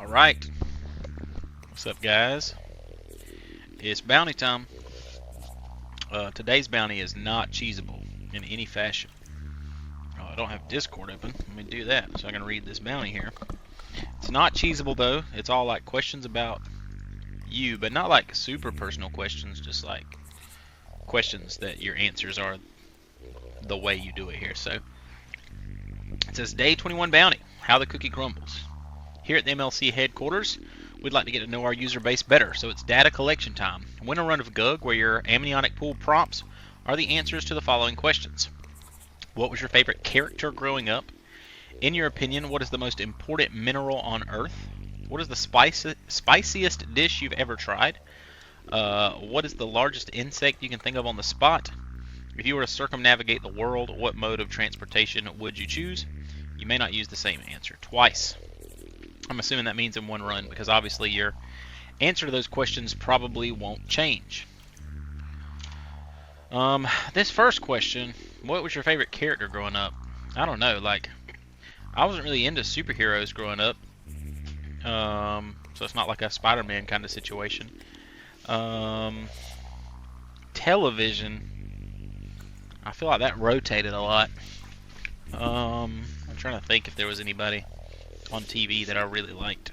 Alright, what's up guys? It's bounty time. Today's bounty is not cheesable in any fashion. I don't have Discord open. Let me do that so I can read this bounty here. It's not cheesable though. It's all like questions about you, but not like super personal questions, just like questions that your answers are the way you do it here. So it says day 21 bounty, how the cookie crumbles. Here at the MLC headquarters, we'd like to get to know our user base better, so it's data collection time. Win a run of GUG where your amniotic pool prompts are the answers to the following questions. What was your favorite character growing up? In your opinion, what is the most important mineral on Earth? What is the spiciest dish you've ever tried? What is the largest insect you can think of on the spot? If you were to circumnavigate the world, what mode of transportation would you choose? You may not use the same answer twice. I'm assuming that means in one run, because obviously your answer to those questions probably won't change. This first question, what was your favorite character growing up? I don't know, like, I wasn't really into superheroes growing up, so it's not like a Spider-Man kind of situation. Television, I feel like that rotated a lot. I'm trying to think if there was anybody on TV that I really liked.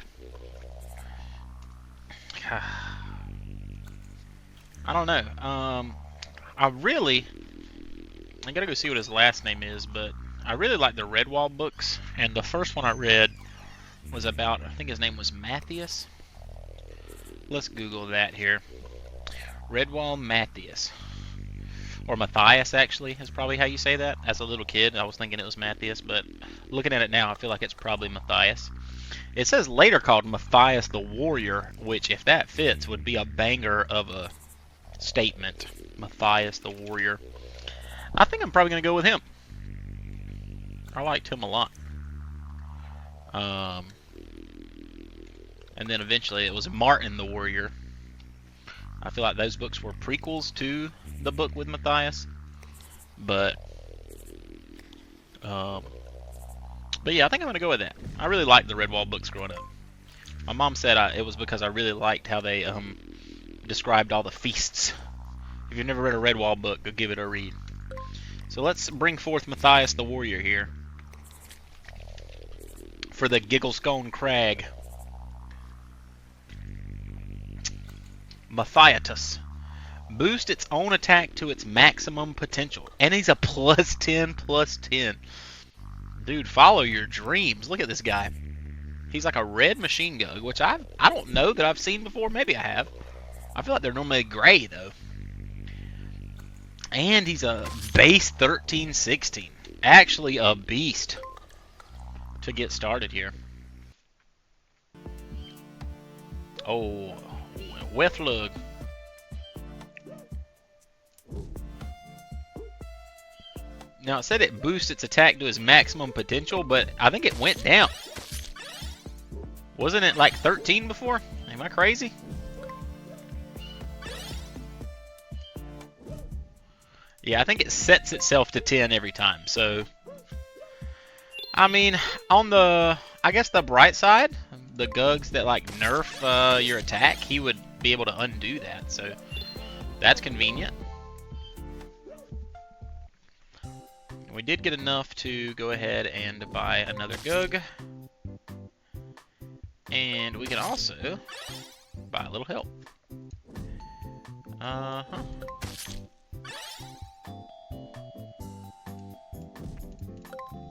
I don't know. I gotta go see what his last name is, but I really like the Redwall books, and the first one I read was about, I think his name was Matthias. Let's Google that here. Redwall Matthias. Or Matthias, actually, is probably how you say that. As a little kid, I was thinking it was Matthias, but looking at it now, I feel like it's probably Matthias. It says later called Matthias the Warrior, which, if that fits, would be a banger of a statement. Matthias the Warrior. I think I'm probably going to go with him. I liked him a lot. And then eventually it was Martin the Warrior. I feel like those books were prequels to the book with Matthias, but yeah, I think I'm gonna go with that. I really liked the Redwall books growing up. My mom said it was because I really liked how they described all the feasts. If you've never read a Redwall book, go give it a read. So let's bring forth Matthias the Warrior here for the Gigglescone Crag. Matthiatus. Boost its own attack to its maximum potential. And he's a plus 10, plus 10. Dude, follow your dreams. Look at this guy. He's like a red machine gun, which I don't know that I've seen before. Maybe I have. I feel like they're normally gray, though. And he's a base 13-16. Actually a beast to get started here. Oh, Wethlug. Now it said it boosts its attack to its maximum potential, but I think it went down. Wasn't it like 13 before? Am I crazy? Yeah, I think it sets itself to 10 every time. So, I mean, on the, I guess the bright side, the GUGs that like nerf your attack, he would be able to undo that. So, that's convenient. We did get enough to go ahead and buy another GUG. And we can also buy a little help.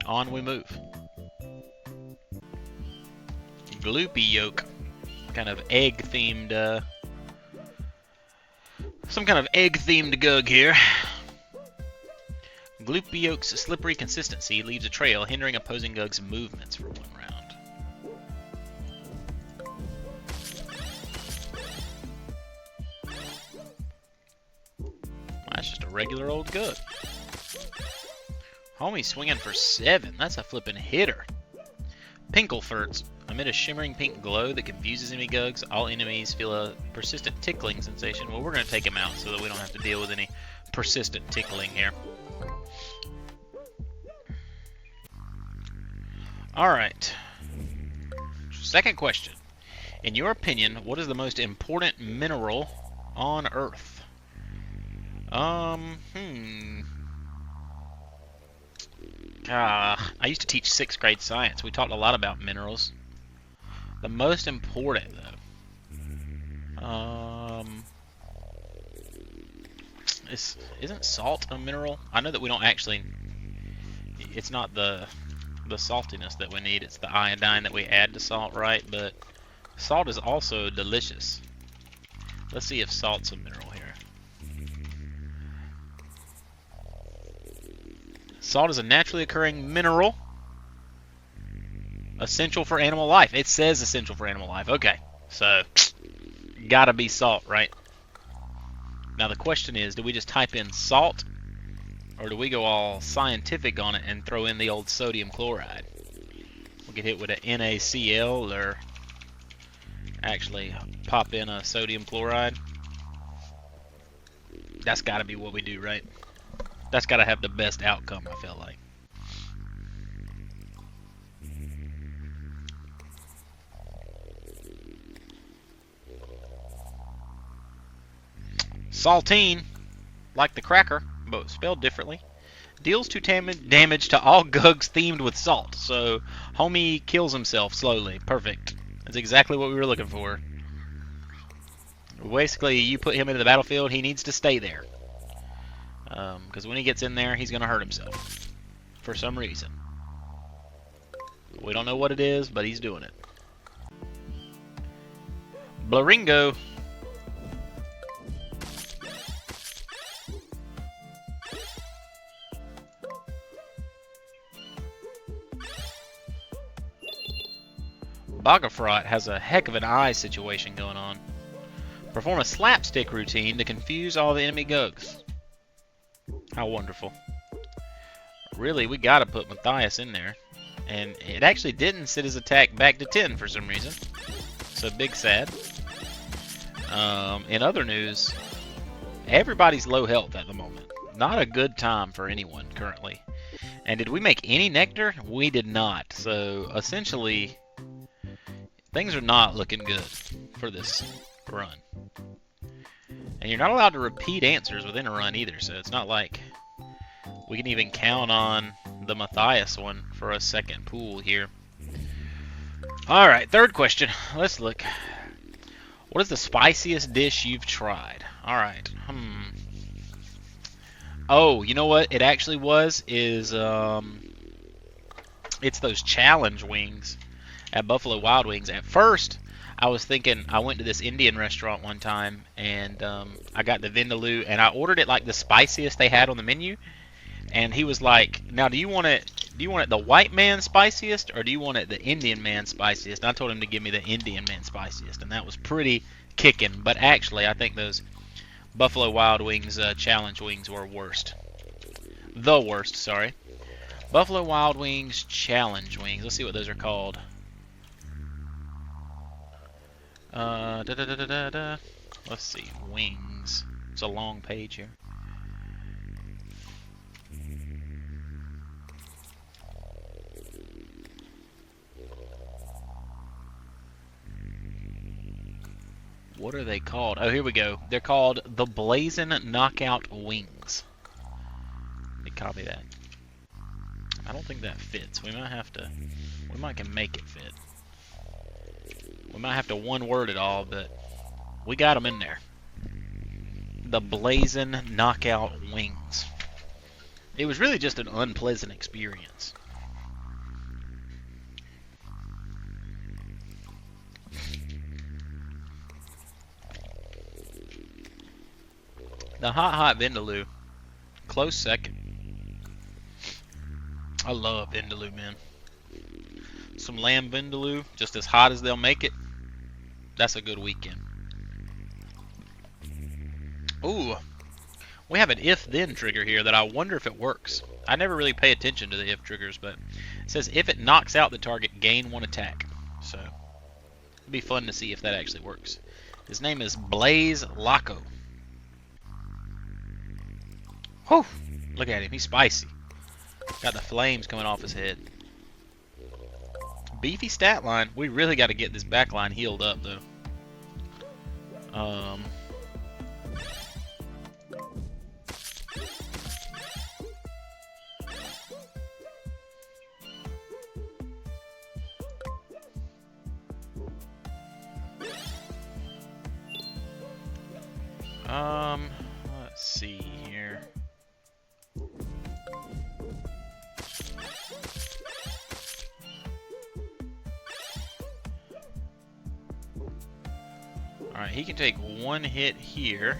On we move. Gloopy yolk. Kind of egg themed, some kind of egg themed GUG here. Gloopy yolk's slippery consistency leaves a trail, hindering opposing GUG's movements for one round. That's just a regular old GUG. Homie swinging for 7. That's a flippin' hitter. Pinklefurts. Amid a shimmering pink glow that confuses enemy GUGs, all enemies feel a persistent tickling sensation. Well, we're going to take him out so that we don't have to deal with any persistent tickling here. Alright. Second question. In your opinion, what is the most important mineral on Earth? I used to teach 6th grade science. We talked a lot about minerals. The most important, though. Isn't salt a mineral? I know that we don't actually. It's not the saltiness that we need. It's the iodine that we add to salt, right? But salt is also delicious. Let's see if salt's a mineral here. Salt is a naturally occurring mineral, essential for animal life. It says essential for animal life. Okay, so gotta be salt, right? Now the question is, do we just type in salt, or do we go all scientific on it and throw in the old sodium chloride? We'll get hit with an NaCl, or actually pop in a sodium chloride. That's gotta be what we do, right? That's got to have the best outcome, I feel like. Saltine, like the cracker, but spelled differently, deals to damage to all GUGs themed with salt. So, homie kills himself slowly. Perfect. That's exactly what we were looking for. Basically, you put him into the battlefield, he needs to stay there. Because when he gets in there, he's going to hurt himself. For some reason. We don't know what it is, but he's doing it. Blaringo. Bogafrot has a heck of an eye situation going on. Perform a slapstick routine to confuse all the enemy GUGs. How wonderful. Really, we gotta put Matthias in there. And it actually didn't set his attack back to 10 for some reason. So big sad. In other news, everybody's low health at the moment. Not a good time for anyone currently. And did we make any nectar? We did not. So essentially, things are not looking good for this run. And you're not allowed to repeat answers within a run either, so it's not like we can even count on the Matthias one for a second pool here. Alright, third question. Let's look. What is the spiciest dish you've tried? Alright. Oh, you know what it actually is it's those challenge wings at Buffalo Wild Wings. At first, I was thinking, I went to this Indian restaurant one time, and I got the vindaloo, and I ordered it like the spiciest they had on the menu. And he was like, "Now, do you want it the white man spiciest, or do you want it the Indian man spiciest?" And I told him to give me the Indian man spiciest, and that was pretty kicking. But actually, I think those Buffalo Wild Wings challenge wings were worst. The worst, sorry. Buffalo Wild Wings challenge wings. Let's see what those are called. Let's see, wings. It's a long page here. What are they called? Oh, here we go. They're called the Blazing Knockout Wings. Let me copy that. I don't think that fits. We might can make it fit. We might have to one-word it all, but we got them in there. The Blazing Knockout Wings. It was really just an unpleasant experience. The hot vindaloo, close second. I love vindaloo, man. Some lamb vindaloo, just as hot as they'll make it. That's a good weekend. Ooh, we have an if-then trigger here that I wonder if it works. I never really pay attention to the if triggers, but it says if it knocks out the target, gain 1 attack. So it'd be fun to see if that actually works. His name is Blaze Laco. Whew, look at him, he's spicy. Got the flames coming off his head. Beefy stat line. We really got to get this back line healed up, though. Let's see here. Alright, he can take one hit here.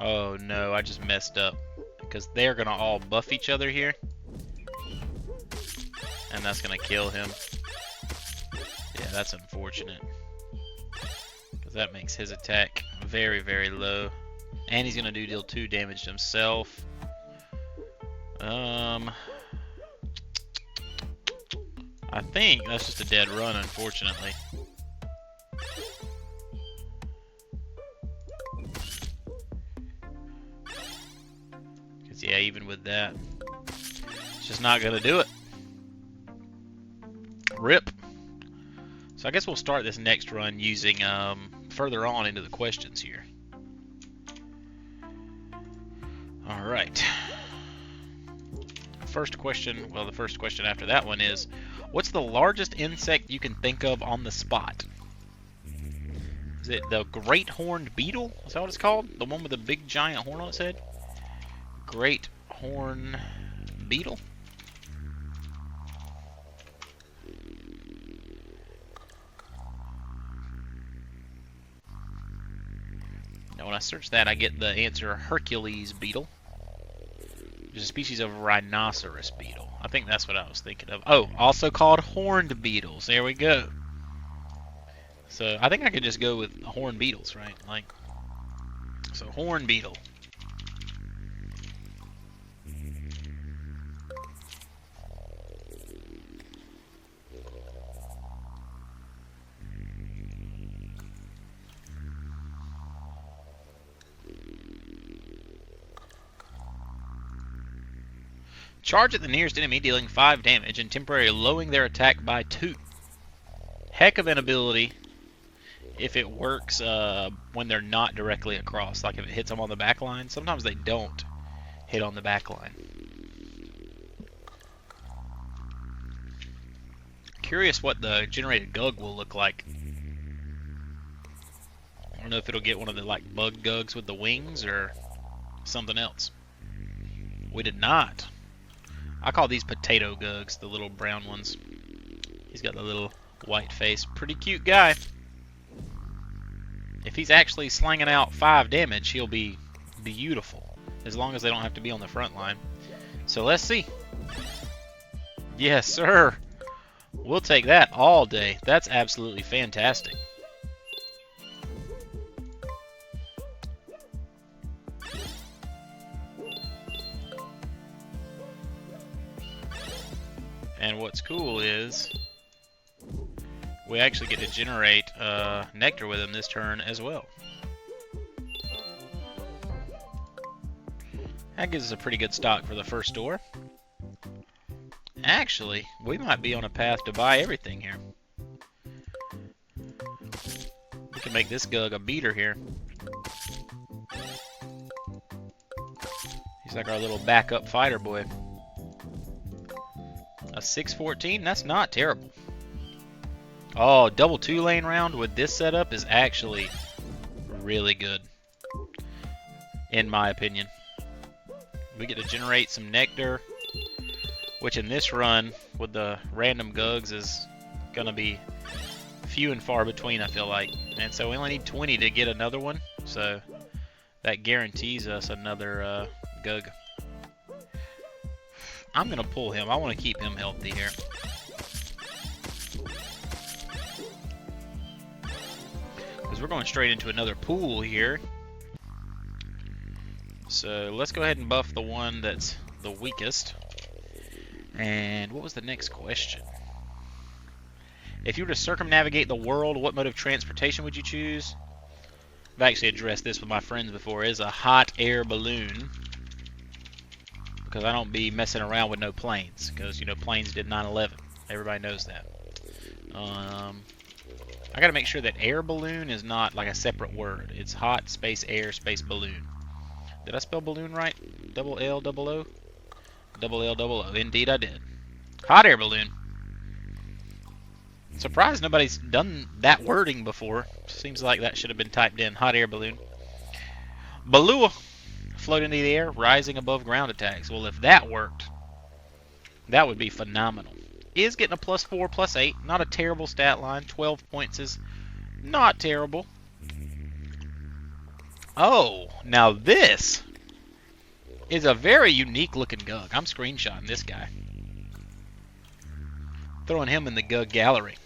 Oh no, I just messed up. Because they're gonna all buff each other here. And that's gonna kill him. Yeah, that's unfortunate. Because that makes his attack very, very low. And he's gonna deal 2 damage to himself. I think that's just a dead run, unfortunately. Because, yeah, even with that, it's just not going to do it. RIP. So I guess we'll start this next run using further on into the questions here. Alright. First question, well, the first question after that one is, what's the largest insect you can think of on the spot? Is it the great horned beetle? Is that what it's called? The one with the big giant horn on its head? Great horn beetle? Now when I search that, I get the answer Hercules beetle. Which is a species of rhinoceros beetle. I think that's what I was thinking of. Oh, also called horned beetles. There we go. So I think I could just go with horned beetles, right? Like, so horned beetle. Charge at the nearest enemy, dealing 5 damage and temporarily lowering their attack by 2. Heck of an ability if it works when they're not directly across. Like if it hits them on the back line. Sometimes they don't hit on the back line. Curious what the generated GUG will look like. I don't know if it'll get one of the like bug GUGs with the wings or something else. We did not. I call these potato GUGs, the little brown ones. He's got the little white face. Pretty cute guy. If he's actually slinging out 5 damage, he'll be beautiful. As long as they don't have to be on the front line. So let's see. Yes, sir. We'll take that all day. That's absolutely fantastic. And what's cool is we actually get to generate nectar with him this turn as well. That gives us a pretty good stock for the first door. Actually, we might be on a path to buy everything here. We can make this GUG a beater here. He's like our little backup fighter boy. A 614? That's not terrible. Oh, double 2-lane round with this setup is actually really good, in my opinion. We get to generate some nectar, which in this run with the random GUGs is going to be few and far between, I feel like. And so we only need 20 to get another one, so that guarantees us another GUG. I'm going to pull him. I want to keep him healthy here. Because we're going straight into another pool here. So let's go ahead and buff the one that's the weakest. And what was the next question? If you were to circumnavigate the world, what mode of transportation would you choose? I've actually addressed this with my friends before. It is a hot air balloon. because I don't be messing around with no planes, because you know planes did 9/11. Everybody knows that. I gotta make sure that air balloon is not like a separate word. It's hot space air space balloon. Did I spell balloon right? Double L double O? Double L double O. Indeed I did. Hot air balloon. Surprised nobody's done that wording before. Seems like that should have been typed in. Hot air balloon. Balloon. Floating in the air, rising above ground attacks. Well, if that worked, that would be phenomenal. Is getting a +4, +8. Not a terrible stat line. 12 points is not terrible. Oh, now this is a very unique looking GUG. I'm screenshotting this guy. Throwing him in the GUG gallery.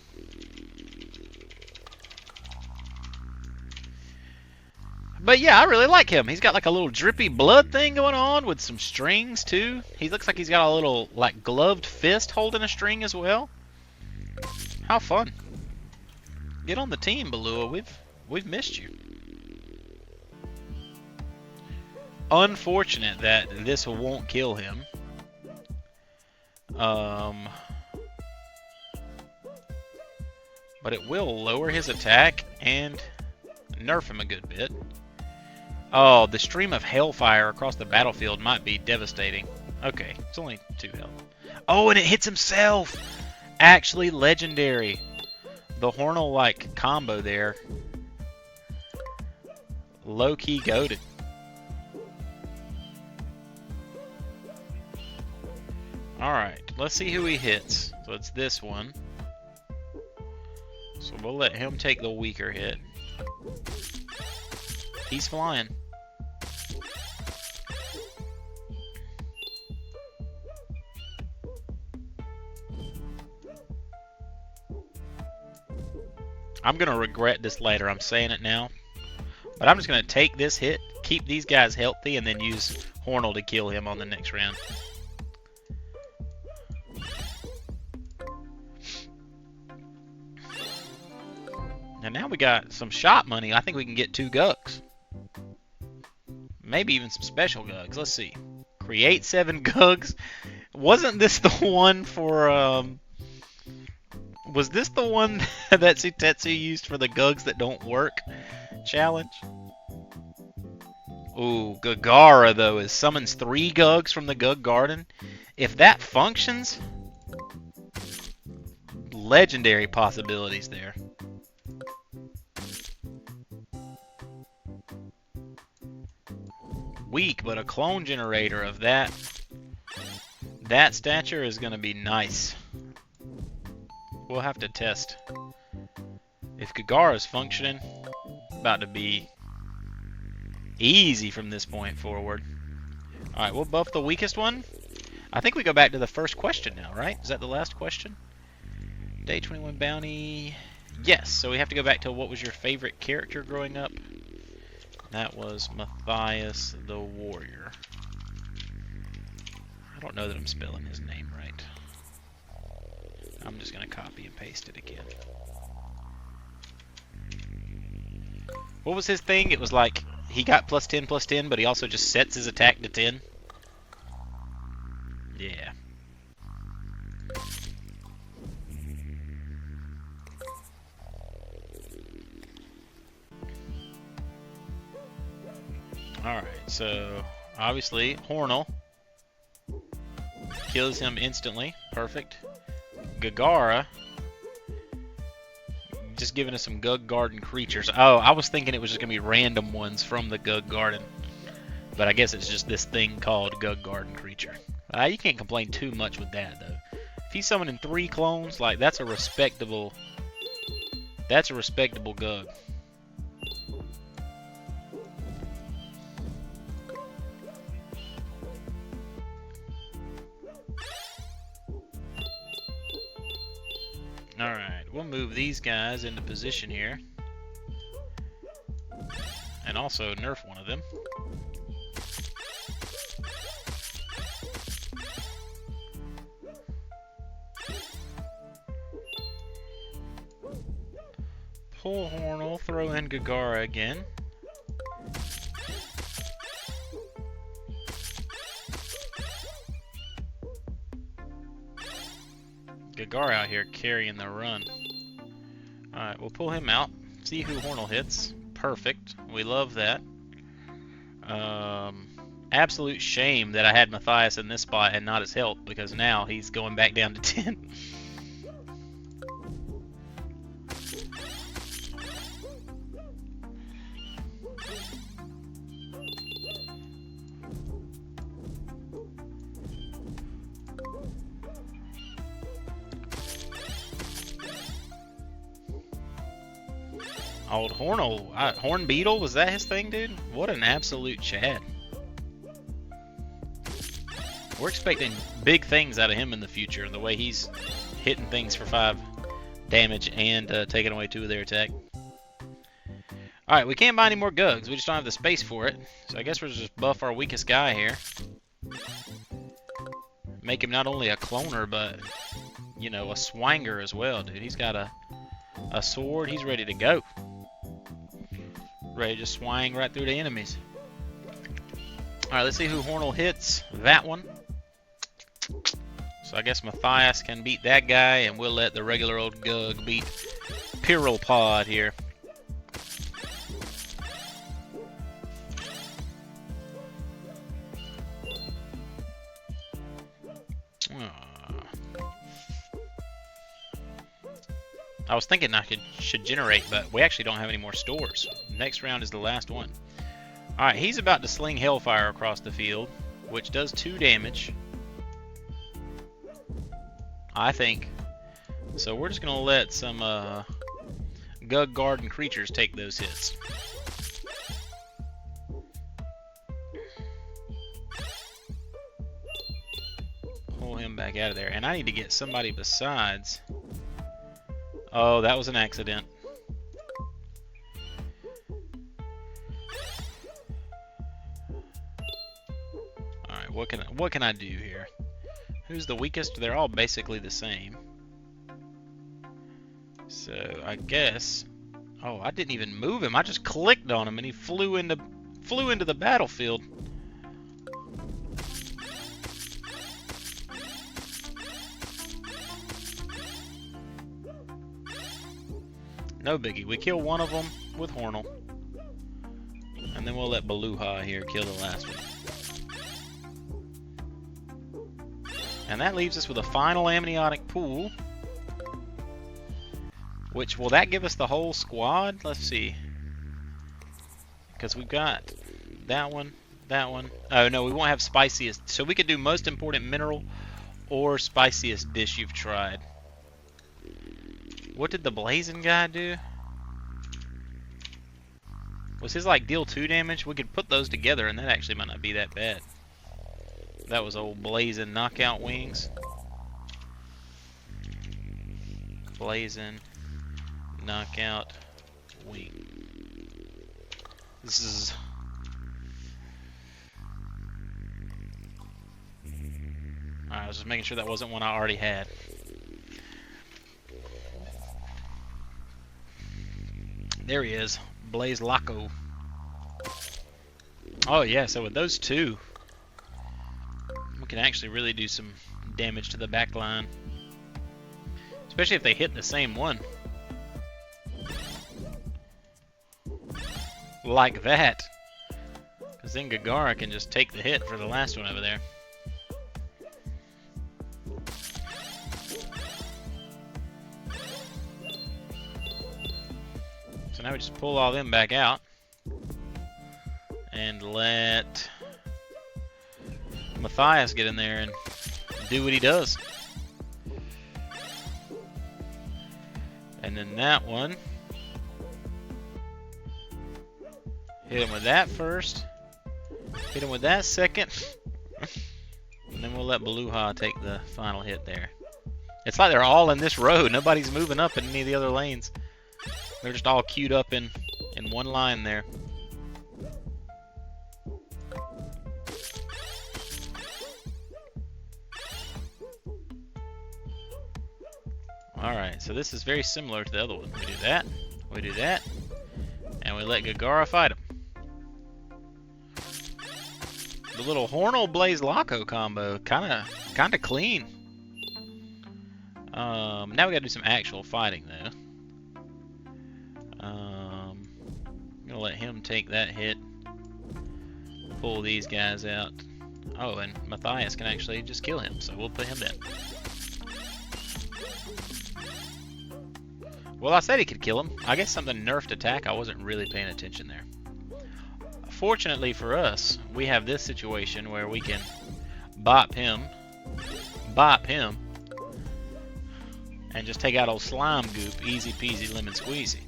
But yeah, I really like him. He's got like a little drippy blood thing going on with some strings too. He looks like he's got a little like gloved fist holding a string as well. How fun. Get on the team, Balua. We've missed you. Unfortunate that this won't kill him. But it will lower his attack and nerf him a good bit. Oh, the stream of hellfire across the battlefield might be devastating. Okay, it's only 2 health. Oh, and it hits himself! Actually legendary. The Hornel-like combo there. Low-key goated. Alright, let's see who he hits. So it's this one. So we'll let him take the weaker hit. He's flying. I'm going to regret this later. I'm saying it now. But I'm just going to take this hit, keep these guys healthy, and then use Hornel to kill him on the next round. And now we got some shop money. I think we can get 2 GUGs. Maybe even some special GUGs. Let's see. Create 7 GUGs. Wasn't this the one for... Was this the one that Sutetsu used for the GUGs that don't work challenge? Ooh, Gagara, though, is summons 3 GUGs from the GUG Garden. If that functions... Legendary possibilities there. Weak, but a clone generator of that stature is going to be nice. We'll have to test. If Gagara is functioning, about to be easy from this point forward. Alright, we'll buff the weakest one. I think we go back to the first question now, right? Is that the last question? Day 21 bounty. Yes, so we have to go back to what was your favorite character growing up? That was Matthias the Warrior. I don't know that I'm spelling his name right. I'm just going to copy and paste it again. What was his thing? It was like he got +10/+10, but he also just sets his attack to 10. Yeah. Alright, so obviously Hornel kills him instantly. Perfect. Gagara just giving us some GUG Garden creatures. Oh, I was thinking it was just going to be random ones from the GUG Garden. But I guess it's just this thing called GUG Garden creature. You can't complain too much with that, though. If he's summoning 3 clones, like, that's a respectable GUG. Alright, we'll move these guys into position here. And also nerf one of them. Pull Hornel, throw in Gagara again. Gagar out here carrying the run. Alright, we'll pull him out. See who Hornel hits. Perfect. We love that. Absolute shame that I had Matthias in this spot and not his help, because now he's going back down to 10. Old Hornel, Horn Beetle, was that his thing, dude? What an absolute Chad. We're expecting big things out of him in the future, the way he's hitting things for 5 damage and taking away 2 of their attack. Alright, we can't buy any more Gugs, we just don't have the space for it. So I guess we'll just buff our weakest guy here. Make him not only a cloner, but, you know, a swanger as well, dude. He's got a sword, he's ready to go. Ready to swing right through the enemies. Alright, let's see who Hornel hits. That one. So I guess Matthias can beat that guy, and we'll let the regular old Gug beat Piralpod here. I was thinking I should generate, but we actually don't have any more stores. Next round is the last one. Alright, he's about to sling Hellfire across the field, which does 2 damage. I think. So we're just going to let some Gug Garden creatures take those hits. Pull him back out of there. And I need to get somebody besides... Oh, that was an accident. Alright, what can I do here? Who's the weakest? They're all basically the same. So I guess... Oh, I didn't even move him. I just clicked on him and he flew into the battlefield. No biggie. We kill one of them with Hornel. And then we'll let Beluha here kill the last one. And that leaves us with a final amniotic pool. Which, will that give us the whole squad? Let's see. Because we've got that one, that one. Oh no, we won't have spiciest. So we could do most important mineral or spiciest dish you've tried. What did the blazing guy do? Was his like deal 2 damage? We could put those together and that actually might not be that bad. That was old blazing knockout wings. Blazing knockout wing. This is... Alright, I was just making sure that wasn't one I already had. There he is, Blaze Laco. Oh yeah, so with those 2, we can actually really do some damage to the back line. Especially if they hit the same one. Like that. Because then Gagara can just take the hit for the last one over there. So now we just pull all them back out. And let Matthias get in there and do what he does. And then that one. Hit him with that first. Hit him with that second. And then we'll let Beluha take the final hit there. It's like they're all in this row. Nobody's moving up in any of the other lanes. They're just all queued up in one line there. Alright, so this is very similar to the other one. We do that, and we let Gagara fight him. The little Hornel Blaze Laco combo, kinda clean. Now we gotta do some actual fighting though. I'm gonna let him take that hit. Pull these guys out. Oh, and Matthias can actually just kill him, so we'll put him down. Well, I said he could kill him. I guess something nerfed attack. I wasn't really paying attention there. Fortunately for us, we have this situation where we can bop him, and just take out old slime goop, easy peasy lemon squeezy.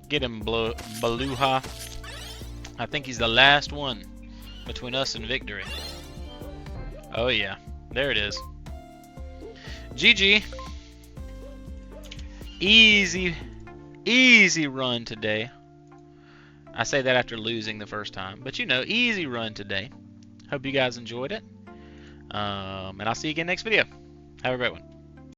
Get him, Beluha. I think he's the last one between us and victory. Oh yeah, there it is. GG. Easy run today. I say that after losing the first time, but you know, easy run today. Hope you guys enjoyed it. And I'll see you again next video. Have a great one.